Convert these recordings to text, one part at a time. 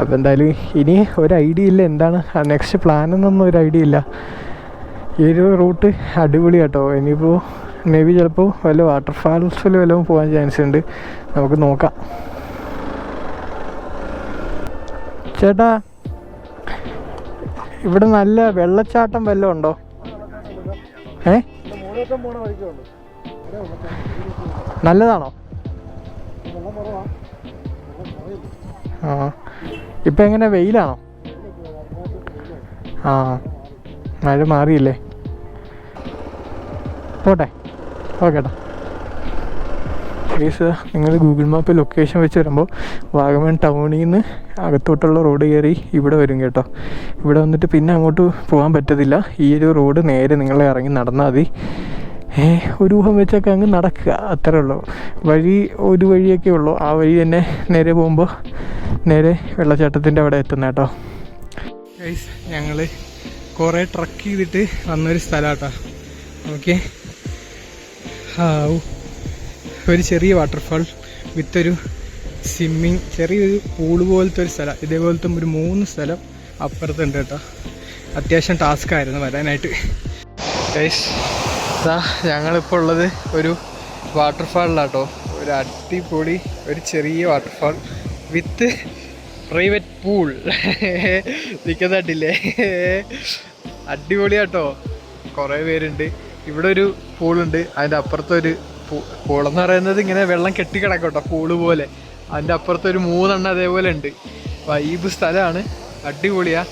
അപ്പോൾ എന്തായാലും ഇനി ഒരു ഐഡിയ ഇല്ല എന്താണ് നെക്സ്റ്റ് പ്ലാൻ എന്നൊന്നും ഒരു ഐഡിയ ഇല്ല. ഈ ഒരു റൂട്ട് അടിപൊളി കേട്ടോ. ഇനിയിപ്പോൾ മേ ബി ചിലപ്പോൾ വല്ല വാട്ടർഫാൾസിൽ വല്ലതും പോകാൻ ചാൻസ് ഉണ്ട്. നമുക്ക് നോക്കാം. ചേട്ടാ, ഇവിടെ നല്ല വെള്ളച്ചാട്ടം വല്ലതും ഉണ്ടോ? നല്ലതാണോ? ആ, ഇപ്പം എങ്ങനെ വെയിലാണോ? ആ, മഴ മാറിയില്ലേ? പോട്ടെ, ഓക്കേട്ടാ. പ്ലീസ്, നിങ്ങൾ ഗൂഗിൾ മാപ്പ് ലൊക്കേഷൻ വെച്ച് വരുമ്പോൾ വാഗമൺ ടൗണിൽ നിന്ന് അകത്തോട്ടുള്ള റോഡ് കയറി ഇവിടെ വരും കേട്ടോ. ഇവിടെ വന്നിട്ട് പിന്നെ അങ്ങോട്ട് പോകാൻ പറ്റത്തില്ല. ഈ ഒരു റോഡ് നേരെ നിങ്ങൾ ഇറങ്ങി നടന്നാൽ മതി. ഒരു ഊഹം വെച്ചൊക്കെ അങ്ങ് നടക്കുക, അത്രേ ഉള്ളൂ. വഴി ഒരു വഴിയൊക്കെ ഉള്ളൂ. ആ വഴി തന്നെ നേരെ പോകുമ്പോൾ നേരെ വെള്ളച്ചാട്ടത്തിൻ്റെ അവിടെ എത്തുന്ന കേട്ടോ. ഗൈസ്, ഞങ്ങൾ കുറേ ട്രക്ക് ചെയ്തിട്ട് വന്നൊരു സ്ഥലമാട്ടോ. ഓക്കെ, ഒരു ചെറിയ വാട്ടർഫാൾ വിത്തൊരു സ്വിമ്മിങ്, ചെറിയൊരു പൂള് പോലത്തെ ഒരു സ്ഥലം. ഇതേപോലത്തെ ഒരു 3 സ്ഥലം അപ്പുറത്തുണ്ട് കേട്ടോ. അത്യാവശ്യം ടാസ്ക് ആയിരുന്നു വരാനായിട്ട്. ഗൈസ്, ഞങ്ങളിപ്പോൾ ഉള്ളത് ഒരു വാട്ടർഫാളിലാട്ടോ. ഒരു അടിപൊളി ഒരു ചെറിയ വാട്ടർഫാൾ വിത്ത് പ്രൈവറ്റ് പൂൾ. നിൽക്കുന്നുണ്ടില്ലേ? അടിപൊളിയാട്ടോ. കുറേ പേരുണ്ട്. ഇവിടെ ഒരു പൂളുണ്ട്, അതിൻ്റെ അപ്പുറത്തൊരു പൂളെന്ന് പറയുന്നത് ഇങ്ങനെ വെള്ളം കെട്ടിക്കിടക്കട്ടോ, പൂള് പോലെ. അതിൻ്റെ അപ്പുറത്തൊരു 3 എണ്ണം അതേപോലെ ഉണ്ട്. വൈബ് സ്ഥലമാണ്, അടിപൊളിയാ.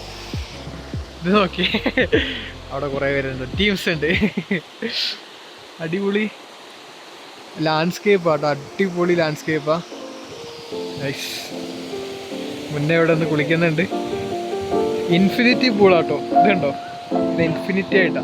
ഇത് നോക്കി, അവിടെ കുറേ പേരുണ്ട്, ടീംസ് ഉണ്ട്. അടിപൊളി ലാൻഡ്സ്കേപ്പാട്ടോ, അടിപൊളി ലാൻഡ്സ്കേപ്പാ. നൈസ്. മുന്നേ ഇവിടെ ഒന്ന് കുളിക്കുന്നുണ്ട്. ഇൻഫിനിറ്റി പൂളാട്ടോ, ഇതുണ്ടോ? ഇത് ഇൻഫിനിറ്റി ആയിട്ടാ.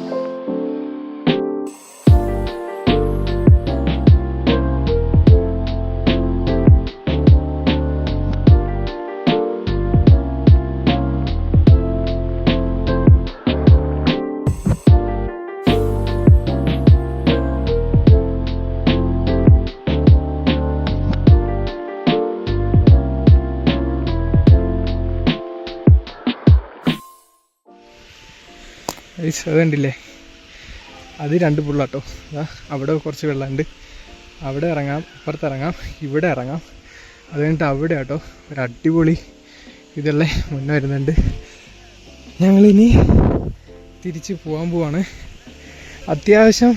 അതുണ്ടില്ലേ, അത് 2 പുള്ളാട്ടോ. അവിടെ കുറച്ച് വെള്ളമുണ്ട്. അവിടെ ഇറങ്ങാം, അപ്പുറത്ത് ഇറങ്ങാം, ഇവിടെ ഇറങ്ങാം. അത് കഴിഞ്ഞിട്ട് അവിടെ ആട്ടോ ഒരു അടിപൊളി ഇതെല്ലാം മുന്നേ വരുന്നുണ്ട്. ഞങ്ങളിനി തിരിച്ച് പോകാൻ പോവാണ്. അത്യാവശ്യം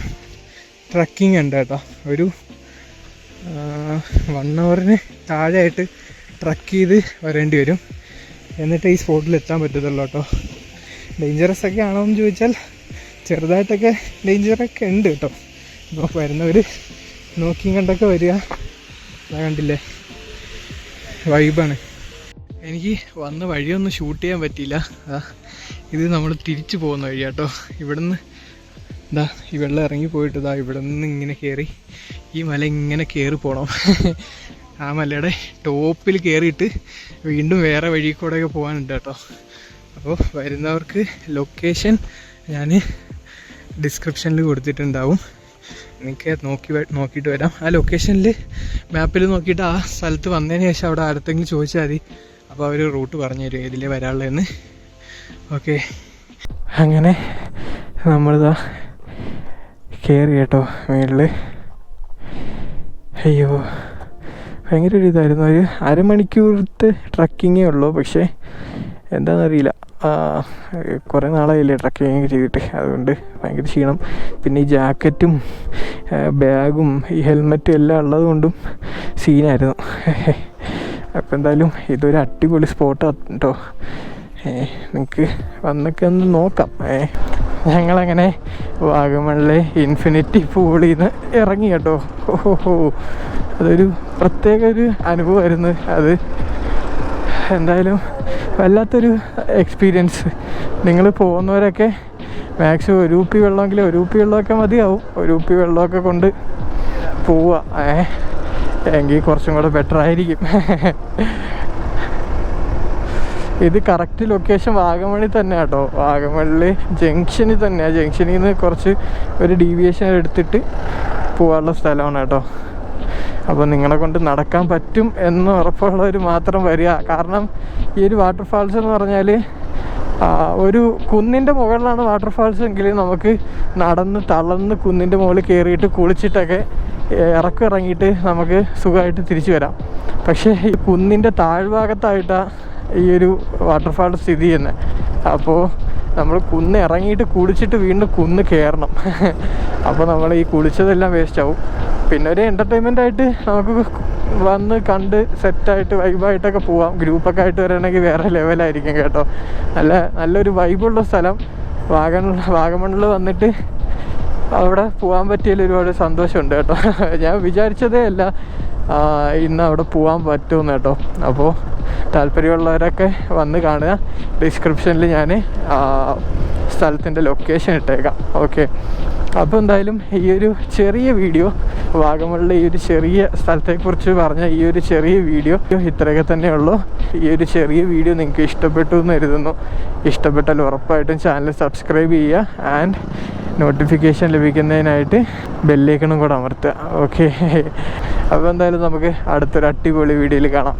ട്രക്കിംഗ് ഉണ്ട് കേട്ടോ. ഒരു 1 hourന് താഴെയായിട്ട് ട്രക്ക് ചെയ്ത് വരേണ്ടി വരും. എന്നിട്ട് ഈ സ്പോട്ടിൽ എത്താൻ പറ്റത്തുള്ളൂ കേട്ടോ. ഡേഞ്ചറസ് ഒക്കെ ആണോ എന്ന് ചോദിച്ചാൽ ചെറുതായിട്ടൊക്കെ ഡേഞ്ചറൊക്കെ ഉണ്ട് കേട്ടോ. ഇപ്പോൾ വരുന്നവർ നോക്കിയും കണ്ടൊക്കെ വരിക. കണ്ടില്ലേ, വൈബാണ്. എനിക്ക് വന്ന വഴിയൊന്നും ഷൂട്ട് ചെയ്യാൻ പറ്റിയില്ല. ഇത് നമ്മൾ തിരിച്ചു പോകുന്ന വഴി കേട്ടോ. ഇവിടുന്ന് ഈ വെള്ളം ഇറങ്ങി പോയിട്ട് ഇവിടെ നിന്ന് ഇങ്ങനെ കയറി ഈ മല ഇങ്ങനെ കയറി പോകണം. ആ മലയുടെ ടോപ്പിൽ കയറിയിട്ട് വീണ്ടും വേറെ വഴി കൂടെയൊക്കെ പോകാനുണ്ട് കേട്ടോ. അപ്പോൾ വരുന്നവർക്ക് ലൊക്കേഷൻ ഞാൻ ഡിസ്ക്രിപ്ഷനിൽ കൊടുത്തിട്ടുണ്ടാവും. എനിക്ക് നോക്കിയിട്ട് വരാം. ആ ലൊക്കേഷനിൽ മാപ്പിൽ നോക്കിയിട്ട് ആ സ്ഥലത്ത് വന്നതിന് ശേഷം അവിടെ ആരത്തെങ്കിലും ചോദിച്ചാൽ മതി. അപ്പോൾ അവർ റൂട്ട് പറഞ്ഞു തരും ഏതിലേ വരാനുള്ളതെന്ന്. ഓക്കെ, അങ്ങനെ നമ്മളിതാ കയറി കേട്ടോ മേളിൽ. അയ്യോ, ഭയങ്കര ഒരു ഇതായിരുന്നു. ഒരു അരമണിക്കൂറത്തെ ട്രക്കിങ്ങേ ഉള്ളൂ. പക്ഷേ എന്താണെന്നറിയില്ല, കുറേ നാളായില്ലേ ട്രക്കിങ് ചെയ്തിട്ട്, അതുകൊണ്ട് ഭയങ്കര ക്ഷീണം. പിന്നെ ഈ ജാക്കറ്റും ബാഗും ഈ ഹെൽമെറ്റും എല്ലാം ഉള്ളത് കൊണ്ടും സീനായിരുന്നു. അപ്പോൾ എന്തായാലും ഇതൊരു അടിപൊളി സ്പോട്ടാണ് കേട്ടോ. നിങ്ങൾക്ക് വന്നൊക്കെ ഒന്ന് നോക്കാം. ഞങ്ങളങ്ങനെ വാഗമണിലെ ഇൻഫിനിറ്റി പൂളിൽ നിന്ന് ഇറങ്ങി കേട്ടോ. ഓഹോ, അതൊരു പ്രത്യേക ഒരു അനുഭവമായിരുന്നു അത്. എന്തായാലും വല്ലാത്തൊരു എക്സ്പീരിയൻസ്. നിങ്ങൾ പോകുന്നവരൊക്കെ മാക്സിമം ഒരു കുപ്പി വെള്ളമെങ്കിൽ ഒരു കുപ്പി വെള്ളമൊക്കെ മതിയാവും. ഒരു കുപ്പി വെള്ളമൊക്കെ കൊണ്ട് പോവുക, എങ്കിൽ കുറച്ചും കൂടെ ബെറ്റർ ആയിരിക്കും. ഇത് കറക്റ്റ് ലൊക്കേഷൻ വാഗമണിൽ തന്നെ കേട്ടോ. വാഗമണിൽ ജംഗ്ഷനിൽ തന്നെയാണ്. ജംഗ്ഷനിൽ നിന്ന് കുറച്ച് ഒരു ഡീവിയേഷൻ എടുത്തിട്ട് പോകാനുള്ള സ്ഥലമാണ് കേട്ടോ. അപ്പോൾ നിങ്ങളെ കൊണ്ട് നടക്കാൻ പറ്റും എന്ന് ഉറപ്പുള്ളവർ മാത്രം വരിക. കാരണം ഈ ഒരു വാട്ടർഫാൾസ് എന്ന് പറഞ്ഞാൽ ഒരു കുന്നിൻ്റെ മുകളിലാണ് വാട്ടർഫാൾസ് എങ്കിൽ നമുക്ക് നടന്ന് തളർന്ന് കുന്നിൻ്റെ മുകളിൽ കയറിയിട്ട് കുളിച്ചിട്ടൊക്കെ ഇറങ്ങിയിട്ട് നമുക്ക് സുഖമായിട്ട് തിരിച്ചു വരാം. പക്ഷേ ഈ കുന്നിൻ്റെ താഴ്ഭാഗത്തായിട്ടാണ് ഈ ഒരു വാട്ടർഫാൾ സ്ഥിതി ചെയ്യുന്നത്. അപ്പോൾ നമ്മൾ കുന്ന് ഇറങ്ങിയിട്ട് കുളിച്ചിട്ട് വീണ്ടും കുന്ന് കയറണം. അപ്പോൾ നമ്മൾ ഈ കുളിച്ചതെല്ലാം വേസ്റ്റ് ആവും. പിന്നെ ഒരു എൻ്റർടൈൻമെൻ്റ് ആയിട്ട് നമുക്ക് വന്ന് കണ്ട് സെറ്റായിട്ട് വൈബായിട്ടൊക്കെ പോവാം. ഗ്രൂപ്പൊക്കെ ആയിട്ട് വരണമെങ്കിൽ വേറെ ലെവലായിരിക്കും കേട്ടോ. നല്ലൊരു വൈബുള്ള സ്ഥലം. വാഗമണ്ണിൽ വന്നിട്ട് അവിടെ പോകാൻ പറ്റിയതിൽ ഒരുപാട് സന്തോഷമുണ്ട് കേട്ടോ. ഞാൻ വിചാരിച്ചതേ അല്ല ഇന്ന് അവിടെ പോകാൻ പറ്റുമെന്ന് കേട്ടോ. അപ്പോൾ താല്പര്യമുള്ളവരൊക്കെ വന്ന് കാണുക. ഡിസ്ക്രിപ്ഷനിൽ ഞാൻ സ്ഥലത്തിൻ്റെ ലൊക്കേഷൻ ഇട്ടേക്കാം. ഓക്കെ, അപ്പോൾ എന്തായാലും ഈ ഒരു ചെറിയ വീഡിയോ, വാഗമണിലെ ഈ ഒരു ചെറിയ സ്ഥലത്തെക്കുറിച്ച് പറഞ്ഞ ഈ ഒരു ചെറിയ വീഡിയോ ഇത്രയൊക്കെ തന്നെയുള്ളൂ. ഈ ഒരു ചെറിയ വീഡിയോ നിങ്ങൾക്ക് ഇഷ്ടപ്പെട്ടു എന്ന് കരുതുന്നു. ഇഷ്ടപ്പെട്ടാൽ ഉറപ്പായിട്ടും ചാനൽ സബ്സ്ക്രൈബ് ചെയ്യുക. ആൻഡ് നോട്ടിഫിക്കേഷൻ ലഭിക്കുന്നതിനായിട്ട് ബെല്ലൈക്കണും കൂടെ അമർത്തുക. ഓക്കെ, അപ്പോൾ എന്തായാലും നമുക്ക് അടുത്തൊരു അടിപൊളി വീഡിയോയിൽ കാണാം.